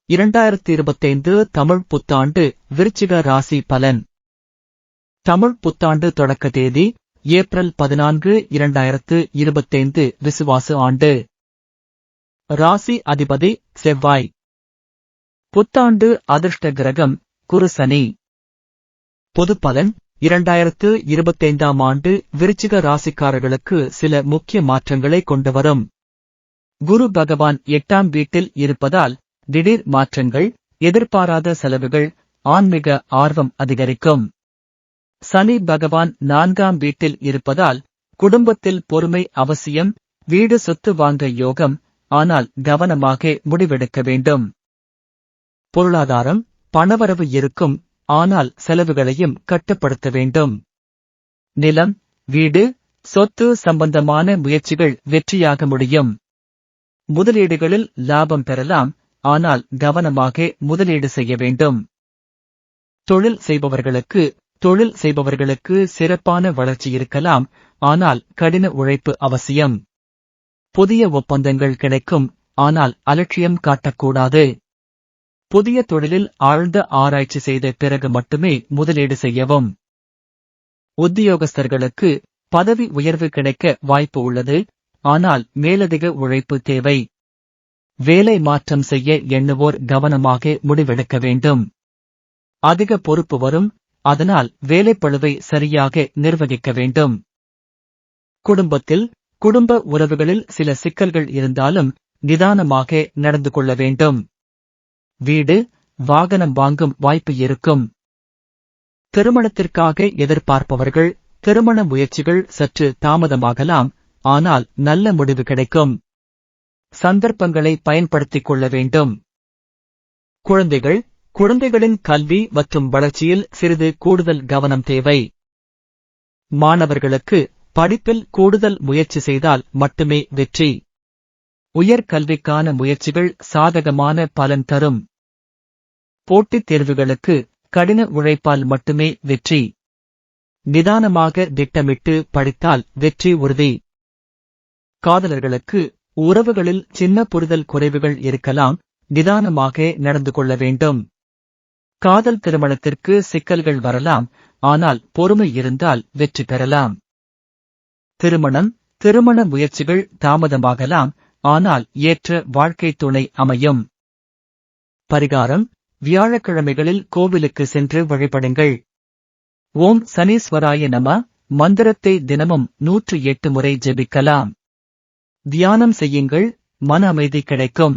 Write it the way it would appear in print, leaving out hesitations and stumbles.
2025 தமிழ் புத்தாண்டு விருச்சிக ராசி பலன். தமிழ் புத்தாண்டு தொடக்க தேதி ஏப்ரல் 14, 2025 விசுவாச ஆண்டு. ராசி அதிபதி செவ்வாய். புத்தாண்டு அதிர்ஷ்ட கிரகம் குரு சனி. பொது பலன் 2025 ஆண்டு விருச்சிக ராசிக்காரர்களுக்கு சில முக்கிய மாற்றங்களை கொண்டு வரும். குரு பகவான் 8ஆம் வீட்டில் இருப்பதால் திடீர் மாற்றங்கள், எதிர்பாராத செலவுகள், ஆன்மீக ஆர்வம் அதிகரிக்கும். சனி பகவான் 4ஆம் வீட்டில் இருப்பதால் குடும்பத்தில் பொறுமை அவசியம். வீடு சொத்து வாங்க யோகம், ஆனால் கவனமாக முடிவெடுக்க வேண்டும். பொருளாதாரம், பணவரவு இருக்கும், ஆனால் செலவுகளையும் கட்டுப்படுத்த வேண்டும். நிலம், வீடு, சொத்து சம்பந்தமான முயற்சிகள் வெற்றியாக முடியும். முதலீடுகளில் லாபம் பெறலாம், ஆனால் கவனமாக முதலீடு செய்ய வேண்டும். தொழில் செய்பவர்களுக்கு சிறப்பான வளர்ச்சி இருக்கலாம், ஆனால் கடின உழைப்பு அவசியம். புதிய ஒப்பந்தங்கள் கிடைக்கும், ஆனால் அலட்சியம் காட்டக்கூடாது. புதிய தொழிலில் ஆழ்ந்த ஆராய்ச்சி செய்த பிறகு மட்டுமே முதலீடு செய்யவும். உத்தியோகஸ்தர்களுக்கு பதவி உயர்வு கிடைக்க வாய்ப்பு உள்ளது, ஆனால் மேலதிக உழைப்பு தேவை. வேலை மாற்றம் செய்ய எண்ணுவோர் கவனமாக முடிவெடுக்க வேண்டும். அதிக பொறுப்பு வரும், அதனால் வேலைப்பளுவை சரியாக நிர்வகிக்க வேண்டும். குடும்பத்தில் குடும்ப உறவுகளில் சில சிக்கல்கள் இருந்தாலும் நிதானமாக நடந்து கொள்ள வேண்டும். வீடு, வாகனம் வாங்கும் வாய்ப்பு இருக்கும். திருமணத்திற்காக எதிர்பார்ப்பவர்கள் திருமண முயற்சிகள் சற்று தாமதமாகலாம், ஆனால் நல்ல முடிவு கிடைக்கும். சந்தர்ப்பங்களை பயன்படுத்திக் கொள்ள வேண்டும். குழந்தைகளின் கல்வி மற்றும் வளர்ச்சியில் சிறிது கூடுதல் கவனம் தேவை. மாணவர்களுக்கு படிப்பில் கூடுதல் முயற்சி செய்தால் மட்டுமே வெற்றி. உயர்கல்விக்கான முயற்சிகள் சாதகமான பலன் தரும். போட்டித் தேர்வுகளுக்கு கடின உழைப்பால் மட்டுமே வெற்றி. நிதானமாக திட்டமிட்டு படித்தால் வெற்றி உறுதி. காதலர்களுக்கு உறவுகளில் சின்ன புரிதல் குறைவுகள் இருக்கலாம், நிதானமாக நடந்து கொள்ள வேண்டும். காதல் திருமணத்திற்கு சிக்கல்கள் வரலாம், ஆனால் பொறுமை இருந்தால் வெற்றி பெறலாம். திருமண முயற்சிகள் தாமதமாகலாம், ஆனால் ஏற்ற வாழ்க்கை துணை அமையும். பரிகாரம்: வியாழக்கிழமைகளில் கோவிலுக்கு சென்று வழிபடுங்கள். ஓம் சனீஸ்வராய நம மந்திரத்தை தினமும் 108 முறை ஜெபிக்கலாம். தியானம் செய்யுங்கள், மன அமைதி கிடைக்கும்.